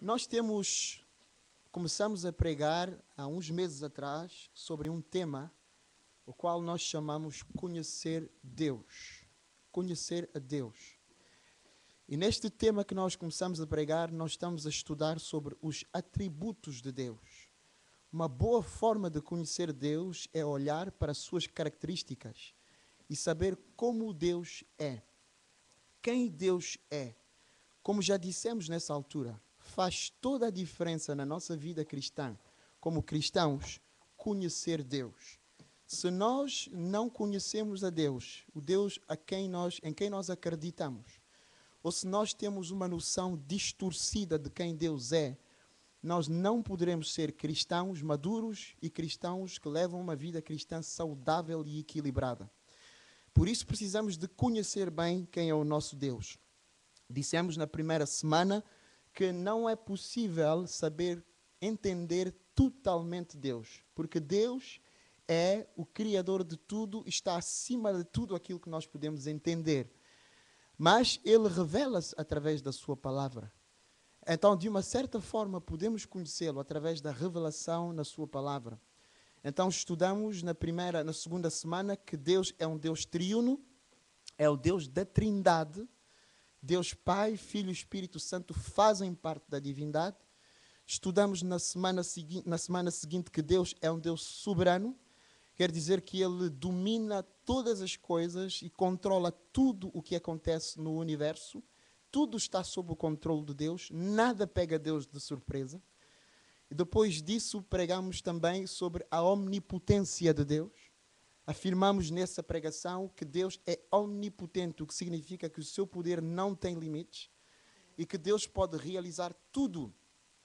Nós começamos a pregar há uns meses atrás sobre um tema, o qual nós chamamos conhecer Deus. Conhecer a Deus. E neste tema que nós começamos a pregar, nós estamos a estudar sobre os atributos de Deus. Uma boa forma de conhecer Deus é olhar para as suas características e saber como Deus é. Quem Deus é. Como já dissemos nessa altura, faz toda a diferença na nossa vida cristã, como cristãos, conhecer Deus. Se nós não conhecemos a Deus, o Deus em quem nós acreditamos, ou se nós temos uma noção distorcida de quem Deus é, nós não poderemos ser cristãos maduros e cristãos que levam uma vida cristã saudável e equilibrada. Por isso precisamos de conhecer bem quem é o nosso Deus. Dissemos na primeira semana que não é possível saber entender totalmente Deus, porque Deus é o Criador de tudo, está acima de tudo aquilo que nós podemos entender. Mas Ele revela-se através da sua palavra. Então, de uma certa forma, podemos conhecê-lo através da revelação na sua palavra. Então, estudamos na segunda semana que Deus é um Deus triuno, é o Deus da Trindade. Deus Pai, Filho e Espírito Santo fazem parte da divindade. Estudamos na semana seguinte que Deus é um Deus soberano. Quer dizer que Ele domina todas as coisas e controla tudo o que acontece no universo. Tudo está sob o controle de Deus. Nada pega Deus de surpresa. E depois disso pregamos também sobre a omnipotência de Deus. Afirmamos nessa pregação que Deus é omnipotente, o que significa que o seu poder não tem limites e que Deus pode realizar tudo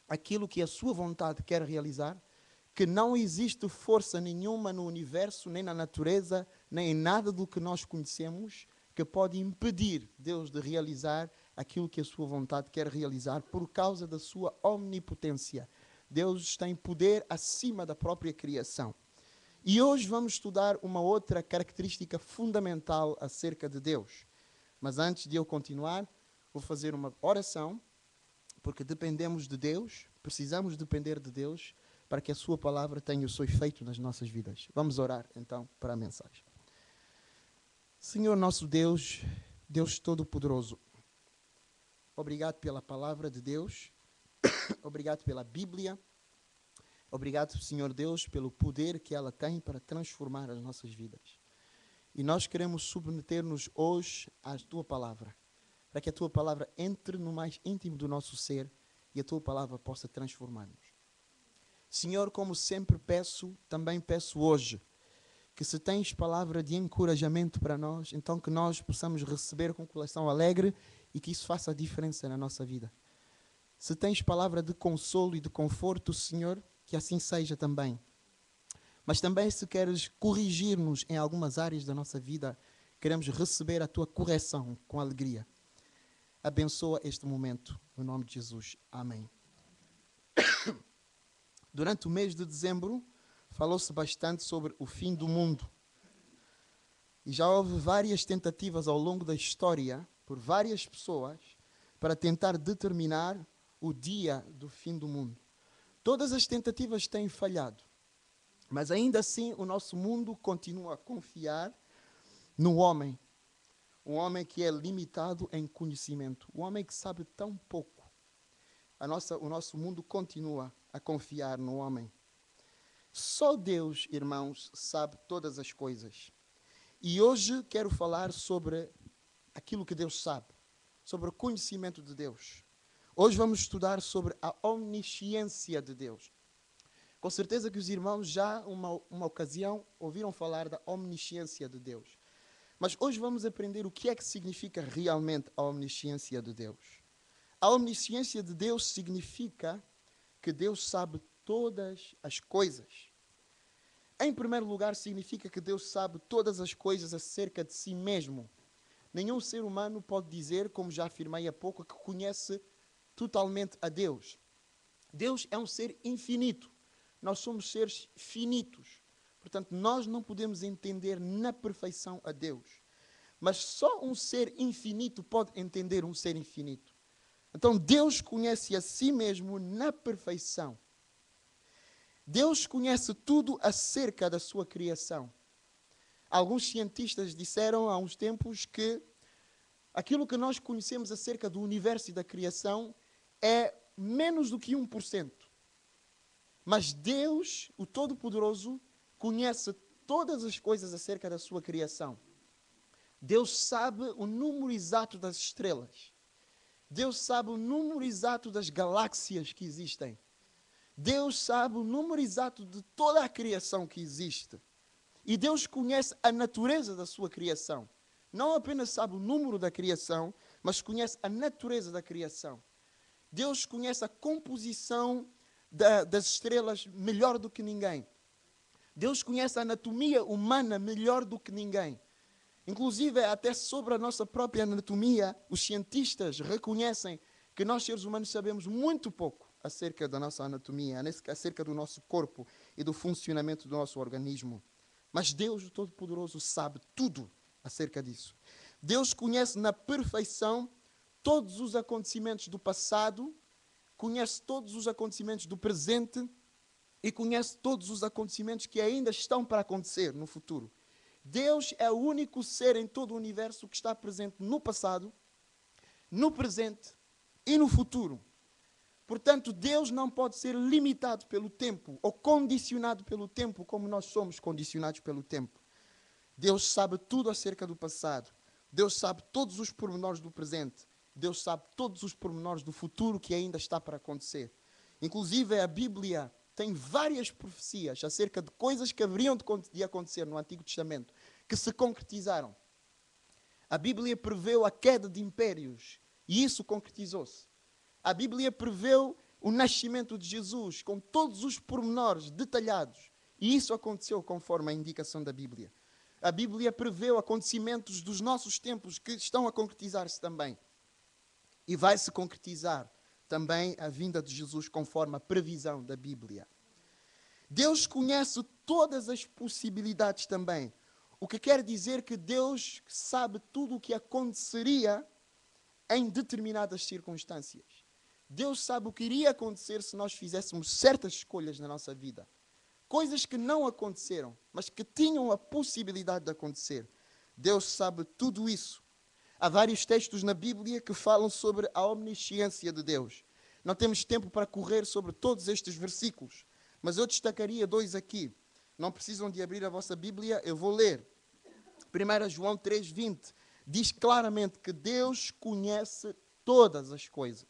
aquilo que a sua vontade quer realizar, que não existe força nenhuma no universo, nem na natureza, nem em nada do que nós conhecemos, que pode impedir Deus de realizar aquilo que a sua vontade quer realizar por causa da sua omnipotência. Deus tem poder acima da própria criação. E hoje vamos estudar uma outra característica fundamental acerca de Deus. Mas antes de eu continuar, vou fazer uma oração, porque dependemos de Deus, precisamos depender de Deus, para que a sua palavra tenha o seu efeito nas nossas vidas. Vamos orar, então, para a mensagem. Senhor nosso Deus, Deus Todo-Poderoso, obrigado pela palavra de Deus, obrigado pela Bíblia. Obrigado, Senhor Deus, pelo poder que ela tem para transformar as nossas vidas. E nós queremos submeter-nos hoje à Tua Palavra, para que a Tua Palavra entre no mais íntimo do nosso ser e a Tua Palavra possa transformar-nos. Senhor, como sempre também peço hoje, que se tens palavra de encorajamento para nós, então que nós possamos receber com coração alegre e que isso faça a diferença na nossa vida. Se tens palavra de consolo e de conforto, Senhor, que assim seja também. Mas também se queres corrigir-nos em algumas áreas da nossa vida, queremos receber a tua correção com alegria. Abençoa este momento, no nome de Jesus. Amém. Durante o mês de dezembro, falou-se bastante sobre o fim do mundo. E já houve várias tentativas ao longo da história, por várias pessoas, para tentar determinar o dia do fim do mundo. Todas as tentativas têm falhado, mas ainda assim o nosso mundo continua a confiar no homem. Um homem que é limitado em conhecimento, um homem que sabe tão pouco. O nosso mundo continua a confiar no homem. Só Deus, irmãos, sabe todas as coisas. E hoje quero falar sobre aquilo que Deus sabe, sobre o conhecimento de Deus. Hoje vamos estudar sobre a omnisciência de Deus. Com certeza que os irmãos já, uma ocasião, ouviram falar da omnisciência de Deus. Mas hoje vamos aprender o que é que significa realmente a omnisciência de Deus. A omnisciência de Deus significa que Deus sabe todas as coisas. Em primeiro lugar, significa que Deus sabe todas as coisas acerca de si mesmo. Nenhum ser humano pode dizer, como já afirmei há pouco, que conhece totalmente a Deus. Deus é um ser infinito. Nós somos seres finitos. Portanto, nós não podemos entender na perfeição a Deus. Mas só um ser infinito pode entender um ser infinito. Então Deus conhece a si mesmo na perfeição. Deus conhece tudo acerca da sua criação. Alguns cientistas disseram há uns tempos que aquilo que nós conhecemos acerca do universo e da criação é menos do que 1%. Mas Deus, o Todo-Poderoso, conhece todas as coisas acerca da sua criação. Deus sabe o número exato das estrelas. Deus sabe o número exato das galáxias que existem. Deus sabe o número exato de toda a criação que existe. E Deus conhece a natureza da sua criação. Não apenas sabe o número da criação, mas conhece a natureza da criação. Deus conhece a composição das estrelas melhor do que ninguém. Deus conhece a anatomia humana melhor do que ninguém. Inclusive, até sobre a nossa própria anatomia, os cientistas reconhecem que nós, seres humanos, sabemos muito pouco acerca da nossa anatomia, acerca do nosso corpo e do funcionamento do nosso organismo. Mas Deus, o Todo-Poderoso, sabe tudo acerca disso. Deus conhece na perfeição todos os acontecimentos do passado, conhece todos os acontecimentos do presente e conhece todos os acontecimentos que ainda estão para acontecer no futuro. Deus é o único ser em todo o universo que está presente no passado, no presente e no futuro. Portanto, Deus não pode ser limitado pelo tempo ou condicionado pelo tempo como nós somos condicionados pelo tempo. Deus sabe tudo acerca do passado. Deus sabe todos os pormenores do presente. Deus sabe todos os pormenores do futuro que ainda está para acontecer. Inclusive, a Bíblia tem várias profecias acerca de coisas que haveriam de acontecer no Antigo Testamento, que se concretizaram. A Bíblia preveu a queda de impérios e isso concretizou-se. A Bíblia preveu o nascimento de Jesus com todos os pormenores detalhados e isso aconteceu conforme a indicação da Bíblia. A Bíblia preveu acontecimentos dos nossos tempos que estão a concretizar-se também. E vai se concretizar também a vinda de Jesus conforme a previsão da Bíblia. Deus conhece todas as possibilidades também. O que quer dizer que Deus sabe tudo o que aconteceria em determinadas circunstâncias. Deus sabe o que iria acontecer se nós fizéssemos certas escolhas na nossa vida. Coisas que não aconteceram, mas que tinham a possibilidade de acontecer. Deus sabe tudo isso. Há vários textos na Bíblia que falam sobre a omnisciência de Deus. Não temos tempo para correr sobre todos estes versículos, mas eu destacaria 2 aqui. Não precisam de abrir a vossa Bíblia, eu vou ler. 1 João 3,20 diz claramente que Deus conhece todas as coisas.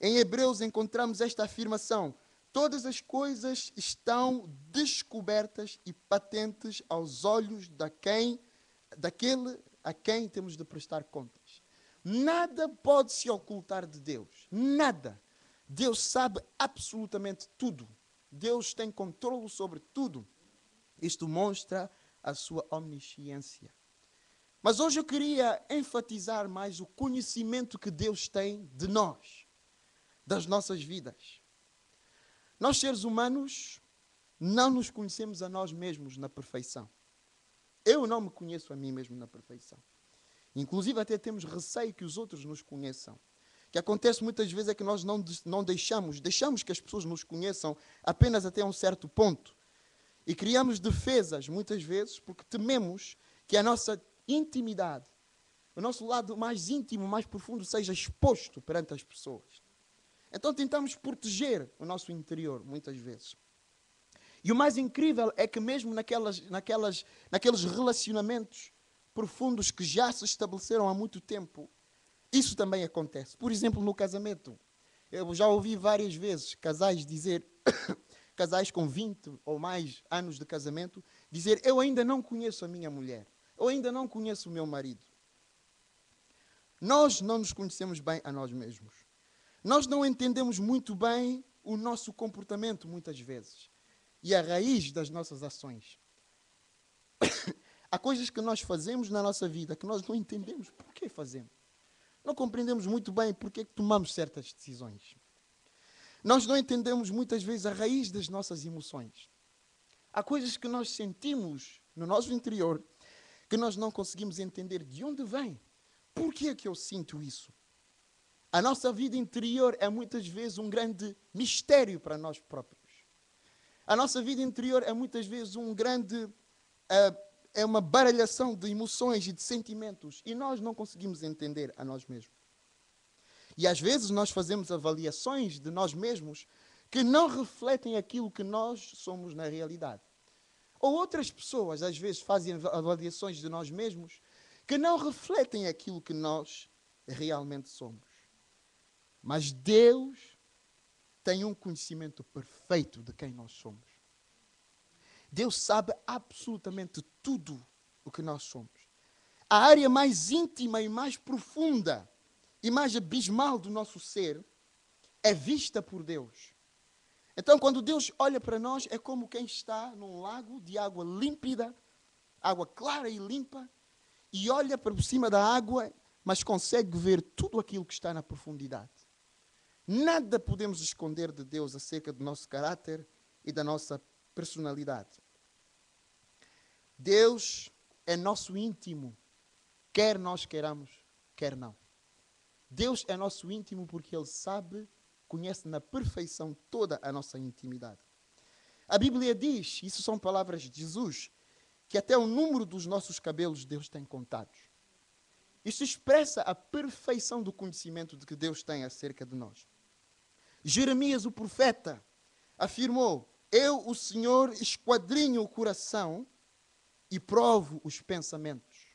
Em Hebreus encontramos esta afirmação: todas as coisas estão descobertas e patentes aos olhos daquele a quem temos de prestar contas. Nada pode se ocultar de Deus. Nada. Deus sabe absolutamente tudo. Deus tem controle sobre tudo. Isto mostra a sua omnisciência. Mas hoje eu queria enfatizar mais o conhecimento que Deus tem de nós, das nossas vidas. Nós, seres humanos, não nos conhecemos a nós mesmos na perfeição. Eu não me conheço a mim mesmo na perfeição. Inclusive até temos receio que os outros nos conheçam. O que acontece muitas vezes é que nós não deixamos que as pessoas nos conheçam apenas até um certo ponto. E criamos defesas, muitas vezes, porque tememos que a nossa intimidade, o nosso lado mais íntimo, mais profundo, seja exposto perante as pessoas. Então tentamos proteger o nosso interior, muitas vezes. E o mais incrível é que mesmo naqueles relacionamentos profundos que já se estabeleceram há muito tempo, isso também acontece. Por exemplo, no casamento. Eu já ouvi várias vezes casais dizer, casais com 20 ou mais anos de casamento, dizer: eu ainda não conheço a minha mulher, eu ainda não conheço o meu marido. Nós não nos conhecemos bem a nós mesmos. Nós não entendemos muito bem o nosso comportamento, muitas vezes. E a raiz das nossas ações. Há coisas que nós fazemos na nossa vida que nós não entendemos por que fazemos. Não compreendemos muito bem por que tomamos certas decisões. Nós não entendemos muitas vezes a raiz das nossas emoções. Há coisas que nós sentimos no nosso interior que nós não conseguimos entender de onde vem. Por que é que eu sinto isso? A nossa vida interior é muitas vezes um grande mistério para nós próprios. A nossa vida interior é muitas vezes é uma baralhação de emoções e de sentimentos. E nós não conseguimos entender a nós mesmos. E às vezes nós fazemos avaliações de nós mesmos que não refletem aquilo que nós somos na realidade. Ou outras pessoas às vezes fazem avaliações de nós mesmos que não refletem aquilo que nós realmente somos. Mas Deus tem um conhecimento perfeito de quem nós somos. Deus sabe absolutamente tudo o que nós somos. A área mais íntima e mais profunda e mais abismal do nosso ser é vista por Deus. Então, quando Deus olha para nós, é como quem está num lago de água límpida, água clara e limpa, e olha por cima da água, mas consegue ver tudo aquilo que está na profundidade. Nada podemos esconder de Deus acerca do nosso caráter e da nossa personalidade. Deus é nosso íntimo, quer nós queiramos, quer não. Deus é nosso íntimo porque Ele sabe, conhece na perfeição toda a nossa intimidade. A Bíblia diz, isso são palavras de Jesus, que até o número dos nossos cabelos Deus tem contados. Isso expressa a perfeição do conhecimento de que Deus tem acerca de nós. Jeremias, o profeta, afirmou: eu, o Senhor, esquadrinho o coração e provo os pensamentos,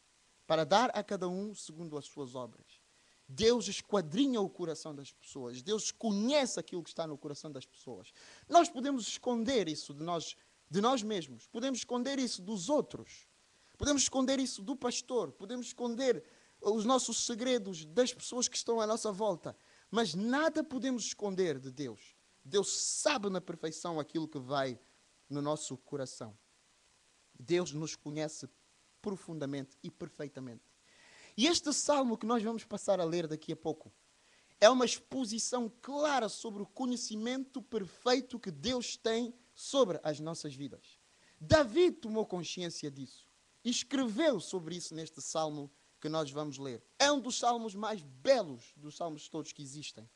para dar a cada um segundo as suas obras. Deus esquadrinha o coração das pessoas. Deus conhece aquilo que está no coração das pessoas. Nós podemos esconder isso de nós mesmos. Podemos esconder isso dos outros. Podemos esconder isso do pastor. Podemos esconder os nossos segredos das pessoas que estão à nossa volta. Mas nada podemos esconder de Deus. Deus sabe na perfeição aquilo que vai no nosso coração. Deus nos conhece profundamente e perfeitamente. E este salmo que nós vamos passar a ler daqui a pouco é uma exposição clara sobre o conhecimento perfeito que Deus tem sobre as nossas vidas. Davi tomou consciência disso e escreveu sobre isso neste salmo que nós vamos ler. É um dos salmos mais belos dos salmos todos que existem.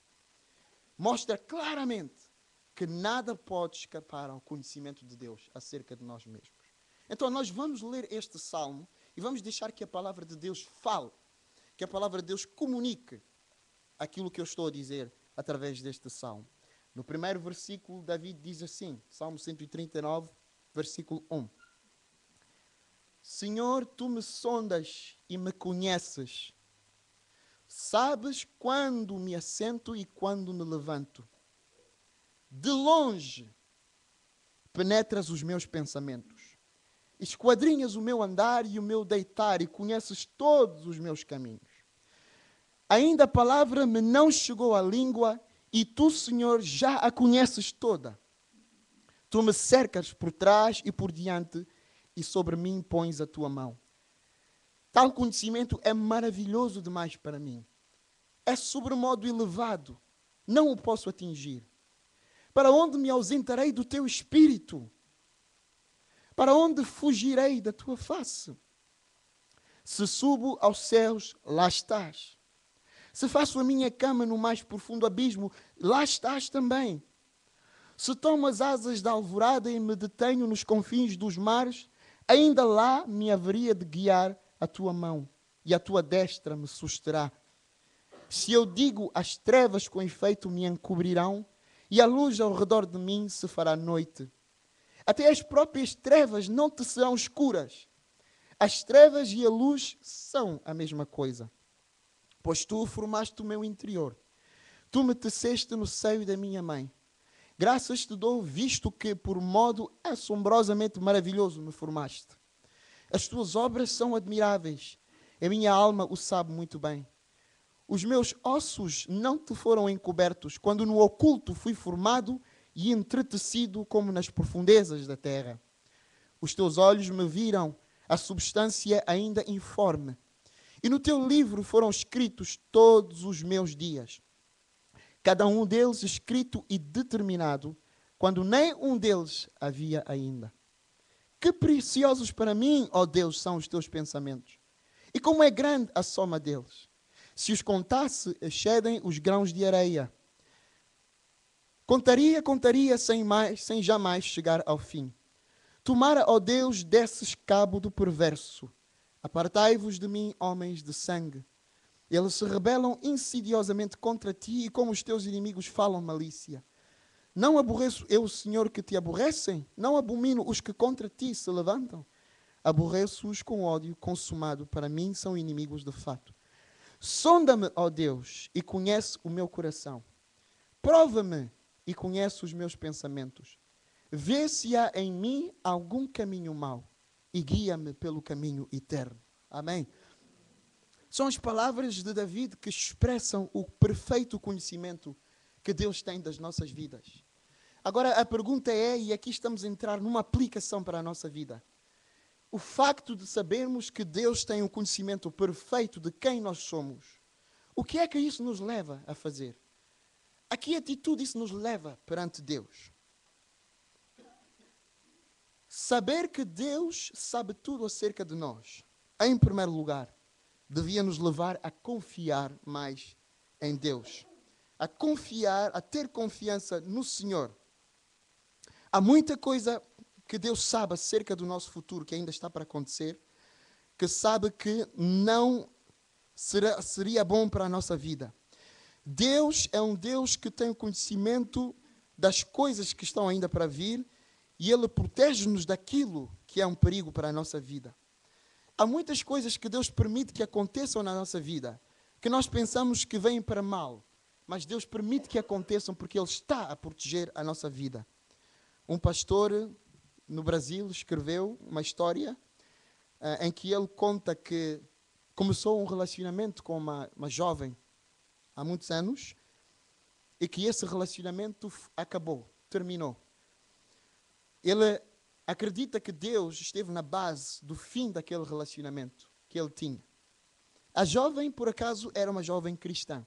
Mostra claramente que nada pode escapar ao conhecimento de Deus acerca de nós mesmos. Então nós vamos ler este salmo e vamos deixar que a palavra de Deus fale, que a palavra de Deus comunique aquilo que eu estou a dizer através deste salmo. No primeiro versículo, Davi diz assim, Salmo 139, versículo 1. Senhor, tu me sondas e me conheces. Sabes quando me assento e quando me levanto. De longe penetras os meus pensamentos. Esquadrinhas o meu andar e o meu deitar e conheces todos os meus caminhos. Ainda a palavra me não chegou à língua e tu, Senhor, já a conheces toda. Tu me cercas por trás e por diante e sobre mim pões a tua mão. Tal conhecimento é maravilhoso demais para mim. É sobremodo elevado. Não o posso atingir. Para onde me ausentarei do teu espírito? Para onde fugirei da tua face? Se subo aos céus, lá estás. Se faço a minha cama no mais profundo abismo, lá estás também. Se tomo as asas da alvorada e me detenho nos confins dos mares, ainda lá me haveria de guiar a tua mão e a tua destra me susterá. Se eu digo as trevas com efeito me encobrirão e a luz ao redor de mim se fará noite. Até as próprias trevas não te serão escuras. As trevas e a luz são a mesma coisa. Pois tu formaste o meu interior. Tu me teceste no seio da minha mãe. Graças te dou, visto que por modo assombrosamente maravilhoso me formaste. As tuas obras são admiráveis. A minha alma o sabe muito bem. Os meus ossos não te foram encobertos, quando no oculto fui formado e entretecido como nas profundezas da terra. Os teus olhos me viram a substância ainda informe. E no teu livro foram escritos todos os meus dias. Cada um deles escrito e determinado, quando nem um deles havia ainda. Que preciosos para mim, ó Deus, são os teus pensamentos. E como é grande a soma deles. Se os contasse, excedem os grãos de areia. Contaria sem jamais chegar ao fim. Tomara, ó Deus, desses cabo do perverso. Apartai-vos de mim, homens de sangue. Eles se rebelam insidiosamente contra ti e como os teus inimigos falam malícia. Não aborreço eu, Senhor, que te aborrecem? Não abomino os que contra ti se levantam? Aborreço-os com ódio consumado. Para mim são inimigos de fato. Sonda-me, ó Deus, e conhece o meu coração. Prova-me e conhece os meus pensamentos. Vê se há em mim algum caminho mau e guia-me pelo caminho eterno. Amém? São as palavras de David que expressam o perfeito conhecimento que Deus tem das nossas vidas. Agora a pergunta é, e aqui estamos a entrar numa aplicação para a nossa vida. O facto de sabermos que Deus tem um conhecimento perfeito de quem nós somos, o que é que isso nos leva a fazer? A que atitude isso nos leva perante Deus? Saber que Deus sabe tudo acerca de nós, em primeiro lugar, devia nos levar a confiar mais em Deus. A confiar, a ter confiança no Senhor. Há muita coisa que Deus sabe acerca do nosso futuro, que ainda está para acontecer, que sabe que não seria bom para a nossa vida. Deus é um Deus que tem o conhecimento das coisas que estão ainda para vir e Ele protege-nos daquilo que é um perigo para a nossa vida. Há muitas coisas que Deus permite que aconteçam na nossa vida, que nós pensamos que vêm para mal, mas Deus permite que aconteçam porque Ele está a proteger a nossa vida. Um pastor no Brasil escreveu uma história em que ele conta que começou um relacionamento com uma jovem há muitos anos e que esse relacionamento acabou, terminou. Ele acredita que Deus esteve na base do fim daquele relacionamento que ele tinha. A jovem, por acaso, era uma jovem cristã.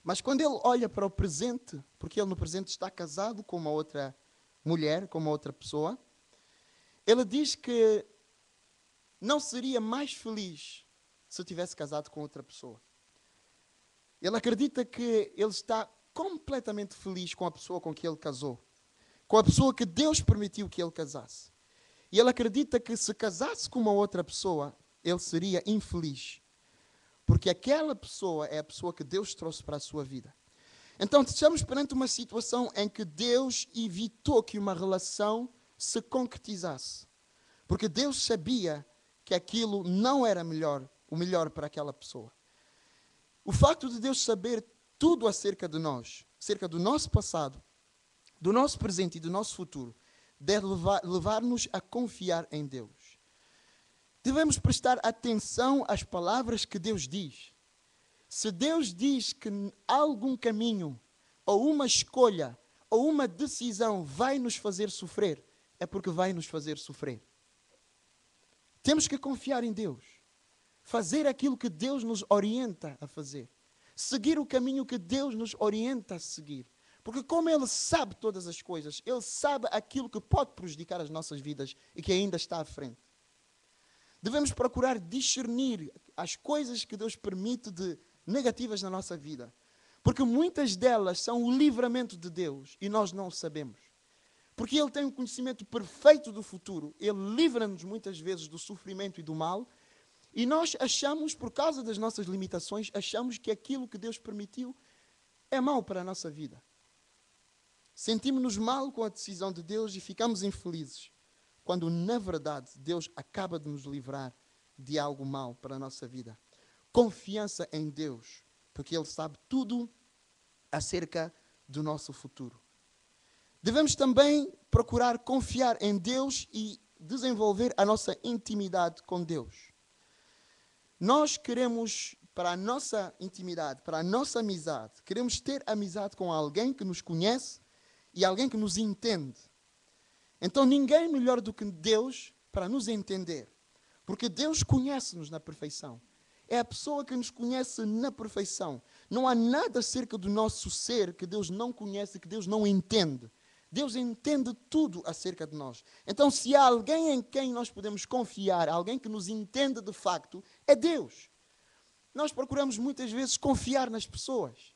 Mas quando ele olha para o presente, porque ele no presente está casado com uma outra mulher, com uma outra pessoa, ele diz que não seria mais feliz se tivesse casado com outra pessoa. Ele acredita que ele está completamente feliz com a pessoa com que ele casou, com a pessoa que Deus permitiu que ele casasse. E ele acredita que se casasse com uma outra pessoa, ele seria infeliz. Porque aquela pessoa é a pessoa que Deus trouxe para a sua vida. Então, estamos perante uma situação em que Deus evitou que uma relação se concretizasse. Porque Deus sabia que aquilo não era o melhor para aquela pessoa. O facto de Deus saber tudo acerca de nós, acerca do nosso passado, do nosso presente e do nosso futuro, deve levar-nos a confiar em Deus. Devemos prestar atenção às palavras que Deus diz. Se Deus diz que algum caminho, ou uma escolha, ou uma decisão vai nos fazer sofrer, é porque vai nos fazer sofrer. Temos que confiar em Deus. Fazer aquilo que Deus nos orienta a fazer. Seguir o caminho que Deus nos orienta a seguir. Porque como Ele sabe todas as coisas, Ele sabe aquilo que pode prejudicar as nossas vidas e que ainda está à frente. Devemos procurar discernir as coisas que Deus permite de negativas na nossa vida. Porque muitas delas são o livramento de Deus e nós não o sabemos. Porque Ele tem um conhecimento perfeito do futuro. Ele livra-nos muitas vezes do sofrimento e do mal. E nós achamos, por causa das nossas limitações, achamos que aquilo que Deus permitiu é mau para a nossa vida. Sentimos-nos mal com a decisão de Deus e ficamos infelizes. Quando, na verdade, Deus acaba de nos livrar de algo mau para a nossa vida. Confiança em Deus, porque Ele sabe tudo acerca do nosso futuro. Devemos também procurar confiar em Deus e desenvolver a nossa intimidade com Deus. Nós queremos, para a nossa intimidade, para a nossa amizade, queremos ter amizade com alguém que nos conhece e alguém que nos entende. Então ninguém melhor do que Deus para nos entender. Porque Deus conhece-nos na perfeição. É a pessoa que nos conhece na perfeição. Não há nada acerca do nosso ser que Deus não conhece, que Deus não entende. Deus entende tudo acerca de nós. Então, se há alguém em quem nós podemos confiar, alguém que nos entende de facto, é Deus. Nós procuramos muitas vezes confiar nas pessoas.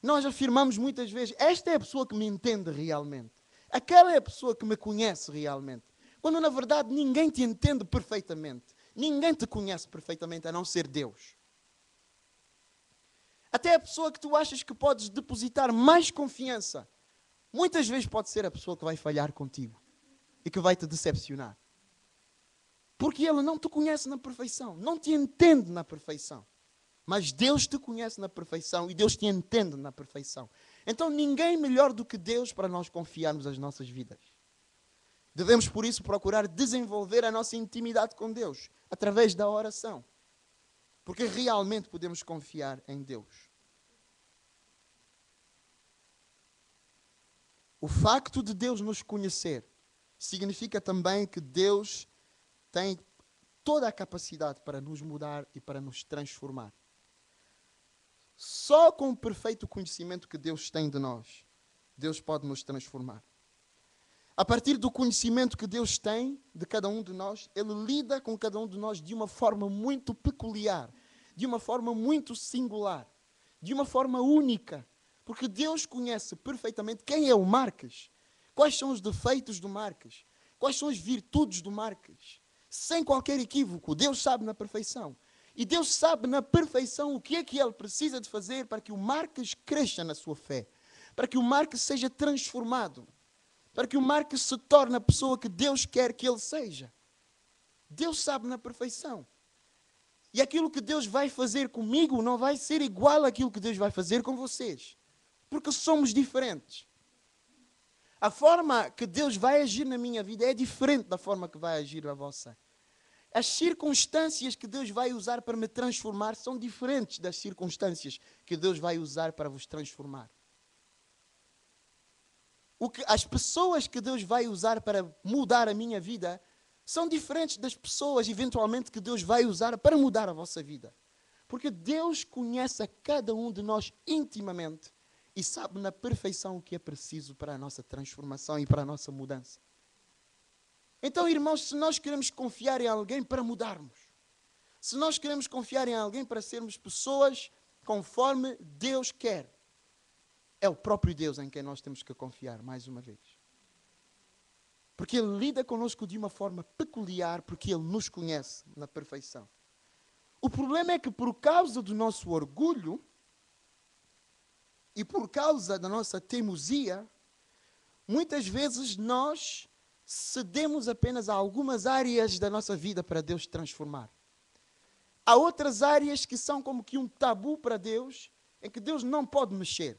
Nós afirmamos muitas vezes, esta é a pessoa que me entende realmente. Aquela é a pessoa que me conhece realmente. Quando na verdade ninguém te entende perfeitamente. Ninguém te conhece perfeitamente a não ser Deus. Até a pessoa que tu achas que podes depositar mais confiança, muitas vezes pode ser a pessoa que vai falhar contigo e que vai te decepcionar. Porque ela não te conhece na perfeição, não te entende na perfeição. Mas Deus te conhece na perfeição e Deus te entende na perfeição. Então ninguém melhor do que Deus para nós confiarmos as nossas vidas. Devemos, por isso, procurar desenvolver a nossa intimidade com Deus através da oração. Porque realmente podemos confiar em Deus. O facto de Deus nos conhecer significa também que Deus tem toda a capacidade para nos mudar e para nos transformar. Só com o perfeito conhecimento que Deus tem de nós, Deus pode nos transformar. A partir do conhecimento que Deus tem de cada um de nós, Ele lida com cada um de nós de uma forma muito peculiar, de uma forma muito singular, de uma forma única. Porque Deus conhece perfeitamente quem é o Marques, quais são os defeitos do Marques, quais são as virtudes do Marques. Sem qualquer equívoco, Deus sabe na perfeição. E Deus sabe na perfeição o que é que Ele precisa de fazer para que o Marques cresça na sua fé, para que o Marques seja transformado, para que o Marques se torne a pessoa que Deus quer que ele seja. Deus sabe na perfeição. E aquilo que Deus vai fazer comigo não vai ser igual àquilo que Deus vai fazer com vocês. Porque somos diferentes. A forma que Deus vai agir na minha vida é diferente da forma que vai agir na vossa. As circunstâncias que Deus vai usar para me transformar são diferentes das circunstâncias que Deus vai usar para vos transformar. As pessoas que Deus vai usar para mudar a minha vida são diferentes das pessoas, eventualmente, que Deus vai usar para mudar a vossa vida. Porque Deus conhece a cada um de nós intimamente e sabe na perfeição o que é preciso para a nossa transformação e para a nossa mudança. Então, irmãos, se nós queremos confiar em alguém para mudarmos, se nós queremos confiar em alguém para sermos pessoas conforme Deus quer, é o próprio Deus em quem nós temos que confiar, mais uma vez. Porque Ele lida conosco de uma forma peculiar, porque Ele nos conhece na perfeição. O problema é que por causa do nosso orgulho e por causa da nossa teimosia, muitas vezes nós cedemos apenas a algumas áreas da nossa vida para Deus transformar. Há outras áreas que são como que um tabu para Deus, em que Deus não pode mexer.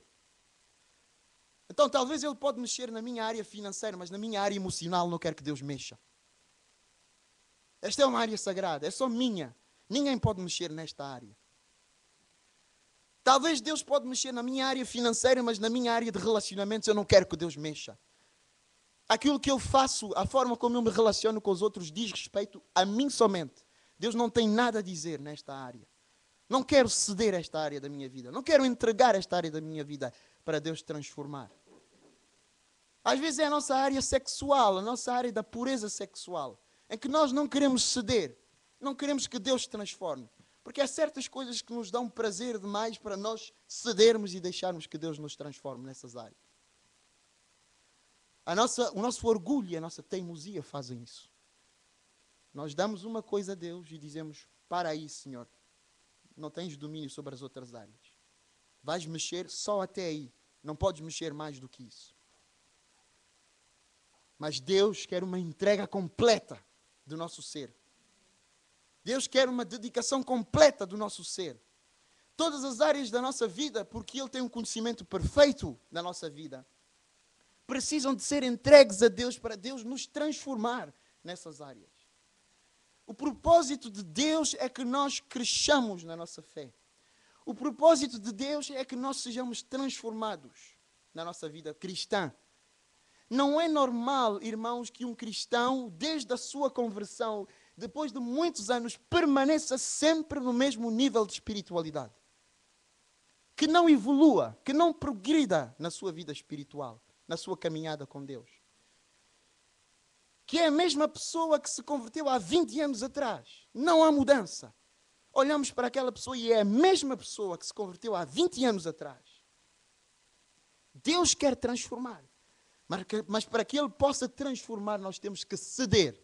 Então, talvez Ele pode mexer na minha área financeira, mas na minha área emocional não quero que Deus mexa. Esta é uma área sagrada, é só minha. Ninguém pode mexer nesta área. Talvez Deus pode mexer na minha área financeira, mas na minha área de relacionamentos eu não quero que Deus mexa. Aquilo que eu faço, a forma como eu me relaciono com os outros, diz respeito a mim somente. Deus não tem nada a dizer nesta área. Não quero ceder esta área da minha vida. Não quero entregar esta área da minha vida para Deus transformar. Às vezes é a nossa área sexual, a nossa área da pureza sexual, em que nós não queremos ceder, não queremos que Deus transforme. Porque há certas coisas que nos dão prazer demais para nós cedermos e deixarmos que Deus nos transforme nessas áreas. O nosso orgulho e a nossa teimosia fazem isso. Nós damos uma coisa a Deus e dizemos, para aí, Senhor, não tens domínio sobre as outras áreas. Vais mexer só até aí, não podes mexer mais do que isso. Mas Deus quer uma entrega completa do nosso ser. Deus quer uma dedicação completa do nosso ser. Todas as áreas da nossa vida, porque Ele tem um conhecimento perfeito da nossa vida, precisam de ser entregues a Deus para Deus nos transformar nessas áreas. O propósito de Deus é que nós cresçamos na nossa fé. O propósito de Deus é que nós sejamos transformados na nossa vida cristã. Não é normal, irmãos, que um cristão, desde a sua conversão, depois de muitos anos, permaneça sempre no mesmo nível de espiritualidade. Que não evolua, que não progrida na sua vida espiritual, na sua caminhada com Deus. Que é a mesma pessoa que se converteu há 20 anos atrás. Não há mudança. Olhamos para aquela pessoa e é a mesma pessoa que se converteu há 20 anos atrás. Deus quer transformar. Mas para que Ele possa transformar, nós temos que ceder.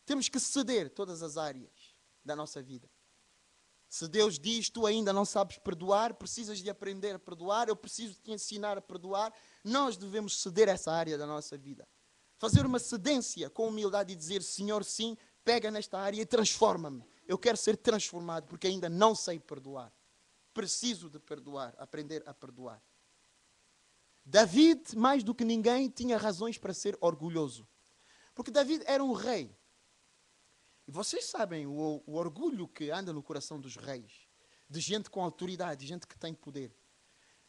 Temos que ceder todas as áreas da nossa vida. Se Deus diz, tu ainda não sabes perdoar, precisas de aprender a perdoar, eu preciso te ensinar a perdoar, nós devemos ceder essa área da nossa vida. Fazer uma cedência com humildade e dizer, Senhor, sim, pega nesta área e transforma-me. Eu quero ser transformado porque ainda não sei perdoar. Preciso de perdoar, aprender a perdoar. David, mais do que ninguém, tinha razões para ser orgulhoso. Porque David era um rei. E vocês sabem o orgulho que anda no coração dos reis. De gente com autoridade, de gente que tem poder.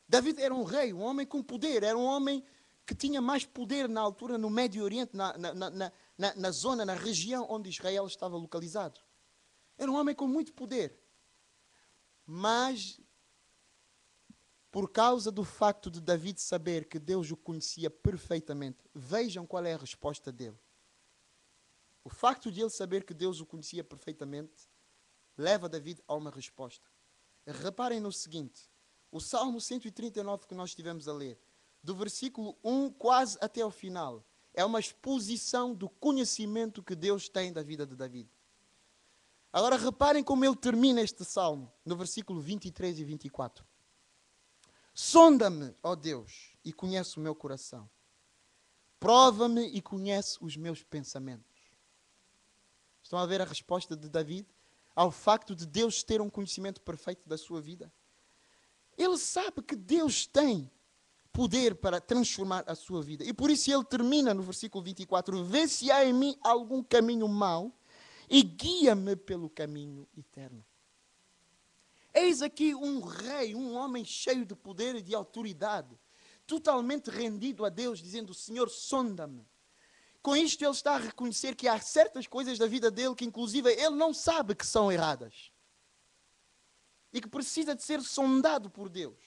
David era um rei, um homem com poder. Era um homem que tinha mais poder na altura no Médio Oriente, na zona, na região onde Israel estava localizado. Era um homem com muito poder. Mas, por causa do facto de David saber que Deus o conhecia perfeitamente, vejam qual é a resposta dele. O facto de ele saber que Deus o conhecia perfeitamente leva David a uma resposta. Reparem no seguinte, o Salmo 139 que nós estivemos a ler, do versículo 1 quase até ao final, é uma exposição do conhecimento que Deus tem da vida de David. Agora reparem como ele termina este Salmo, no versículo 23 e 24. Sonda-me, ó Deus, e conhece o meu coração. Prova-me e conhece os meus pensamentos. Estão a ver a resposta de David ao facto de Deus ter um conhecimento perfeito da sua vida? Ele sabe que Deus tem poder para transformar a sua vida. E por isso ele termina no versículo 24. Vê se há em mim algum caminho mau e guia-me pelo caminho eterno. Eis aqui um rei, um homem cheio de poder e de autoridade, totalmente rendido a Deus, dizendo, Senhor, sonda-me. Com isto ele está a reconhecer que há certas coisas da vida dele que inclusive ele não sabe que são erradas. E que precisa de ser sondado por Deus.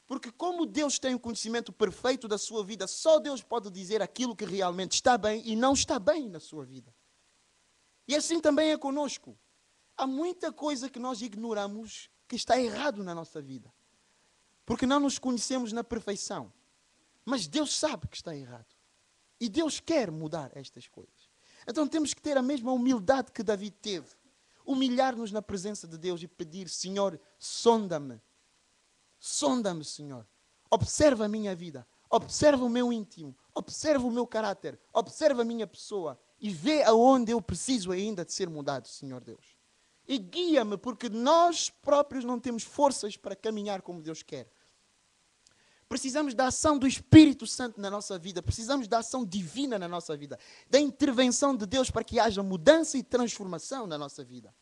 Porque como Deus tem o conhecimento perfeito da sua vida, só Deus pode dizer aquilo que realmente está bem e não está bem na sua vida. E assim também é conosco. Há muita coisa que nós ignoramos que está errado na nossa vida. Porque não nos conhecemos na perfeição. Mas Deus sabe que está errado. E Deus quer mudar estas coisas. Então temos que ter a mesma humildade que David teve. Humilhar-nos na presença de Deus e pedir, Senhor, sonda-me. Sonda-me, Senhor. Observa a minha vida. Observa o meu íntimo. Observa o meu caráter. Observa a minha pessoa. E vê aonde eu preciso ainda de ser mudado, Senhor Deus. E guia-me, porque nós próprios não temos forças para caminhar como Deus quer. Precisamos da ação do Espírito Santo na nossa vida. Precisamos da ação divina na nossa vida. Da intervenção de Deus para que haja mudança e transformação na nossa vida.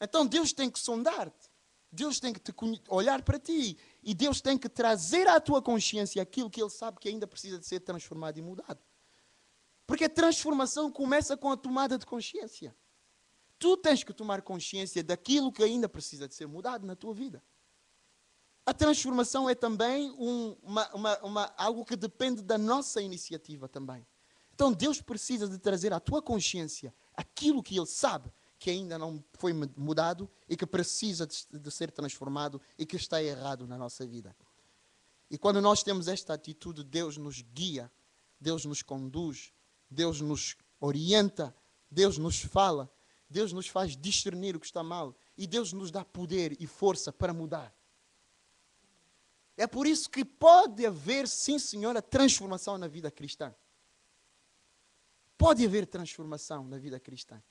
Então Deus tem que sondar-te. Deus tem que olhar para ti. E Deus tem que trazer à tua consciência aquilo que Ele sabe que ainda precisa de ser transformado e mudado. Porque a transformação começa com a tomada de consciência. Tu tens que tomar consciência daquilo que ainda precisa de ser mudado na tua vida. A transformação é também algo que depende da nossa iniciativa também. Então Deus precisa de trazer à tua consciência aquilo que Ele sabe que ainda não foi mudado e que precisa de ser transformado e que está errado na nossa vida. E quando nós temos esta atitude, Deus nos guia, Deus nos conduz, Deus nos orienta, Deus nos fala, Deus nos faz discernir o que está mal e Deus nos dá poder e força para mudar. É por isso que pode haver, sim, Senhor, a transformação na vida cristã. Pode haver transformação na vida cristã.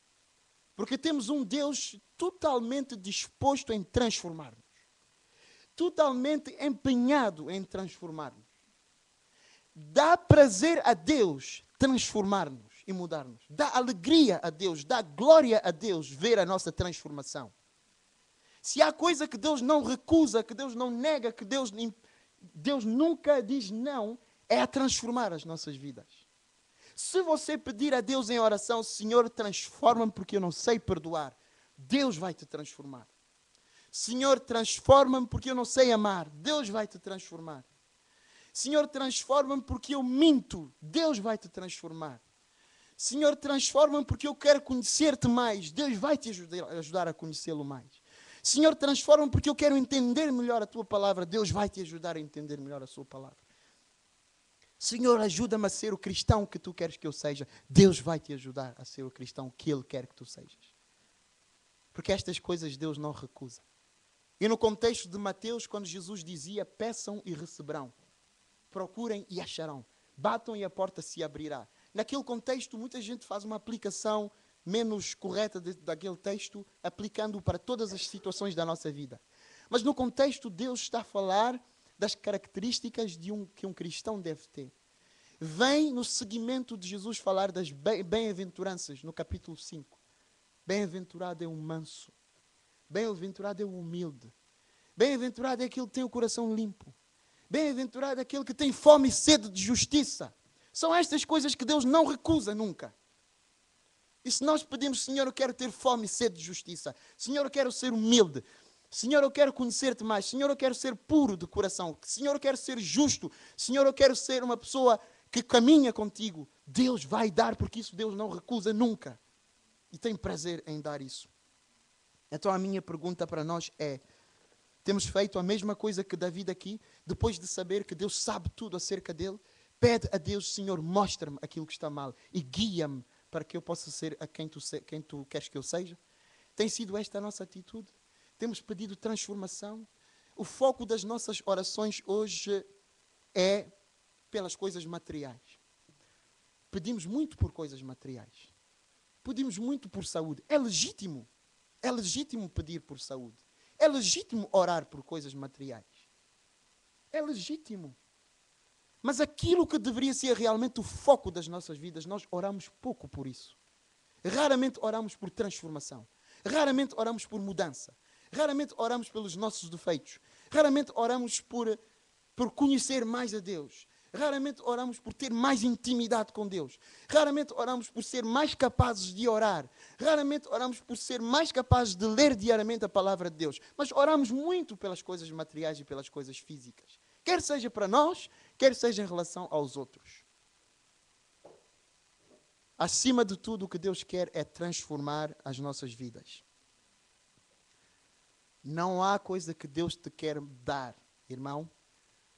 Porque temos um Deus totalmente disposto em transformar-nos. Totalmente empenhado em transformar-nos. Dá prazer a Deus transformar-nos e mudar-nos. Dá alegria a Deus, dá glória a Deus ver a nossa transformação. Se há coisa que Deus não recusa, que Deus não nega, que Deus nunca diz não, é a transformar as nossas vidas. Se você pedir a Deus em oração, Senhor, transforma-me porque eu não sei perdoar, Deus vai te transformar. Senhor, transforma-me porque eu não sei amar, Deus vai te transformar. Senhor, transforma-me porque eu minto, Deus vai te transformar. Senhor, transforma-me porque eu quero conhecer-te mais. Deus vai te ajudar a conhecê-lo mais. Senhor, transforma-me porque eu quero entender melhor a tua palavra. Deus vai te ajudar a entender melhor a sua palavra. Senhor, ajuda-me a ser o cristão que tu queres que eu seja. Deus vai te ajudar a ser o cristão que Ele quer que tu sejas. Porque estas coisas Deus não recusa. E no contexto de Mateus, quando Jesus dizia, peçam e receberão. Procurem e acharão. Batam e a porta se abrirá. Naquele contexto, muita gente faz uma aplicação menos correta daquele texto, aplicando-o para todas as situações da nossa vida. Mas no contexto, Deus está a falar das características que um cristão deve ter. Vem no seguimento de Jesus falar das bem-aventuranças, no capítulo 5. Bem-aventurado é o manso. Bem-aventurado é o humilde. Bem-aventurado é aquele que tem o coração limpo. Bem-aventurado é aquele que tem fome e sede de justiça. São estas coisas que Deus não recusa nunca. E se nós pedimos, Senhor, eu quero ter fome e sede de justiça. Senhor, eu quero ser humilde. Senhor, eu quero conhecer-te mais. Senhor, eu quero ser puro de coração. Senhor, eu quero ser justo. Senhor, eu quero ser uma pessoa que caminha contigo. Deus vai dar, porque isso Deus não recusa nunca. E tem prazer em dar isso. Então a minha pergunta para nós é, temos feito a mesma coisa que Davi aqui, depois de saber que Deus sabe tudo acerca dele, pede a Deus, Senhor, mostra-me aquilo que está mal e guia-me para que eu possa ser a quem tu queres que eu seja? Tem sido esta a nossa atitude? Temos pedido transformação? O foco das nossas orações hoje é pelas coisas materiais. Pedimos muito por coisas materiais. Pedimos muito por saúde. É legítimo. É legítimo pedir por saúde. É legítimo orar por coisas materiais. É legítimo. Mas aquilo que deveria ser realmente o foco das nossas vidas, nós oramos pouco por isso. Raramente oramos por transformação. Raramente oramos por mudança. Raramente oramos pelos nossos defeitos. Raramente oramos por conhecer mais a Deus. Raramente oramos por ter mais intimidade com Deus. Raramente oramos por ser mais capazes de orar. Raramente oramos por ser mais capazes de ler diariamente a palavra de Deus. Mas oramos muito pelas coisas materiais e pelas coisas físicas. Quer seja para nós, quer seja em relação aos outros. Acima de tudo, o que Deus quer é transformar as nossas vidas. Não há coisa que Deus te quer dar, irmão,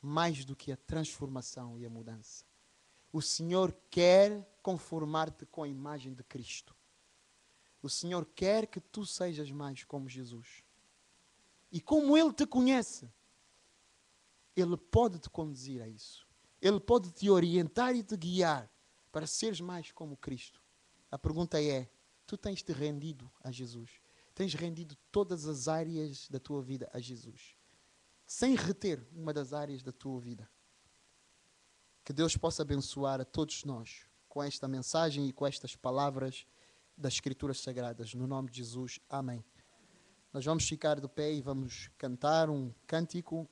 mais do que a transformação e a mudança. O Senhor quer conformar-te com a imagem de Cristo. O Senhor quer que tu sejas mais como Jesus. E como Ele te conhece, Ele pode te conduzir a isso. Ele pode te orientar e te guiar para seres mais como Cristo. A pergunta é, tu tens te rendido a Jesus? Tens rendido todas as áreas da tua vida a Jesus? Sem reter uma das áreas da tua vida. Que Deus possa abençoar a todos nós com esta mensagem e com estas palavras das Escrituras Sagradas. No nome de Jesus, amém. Nós vamos ficar de pé e vamos cantar um cântico.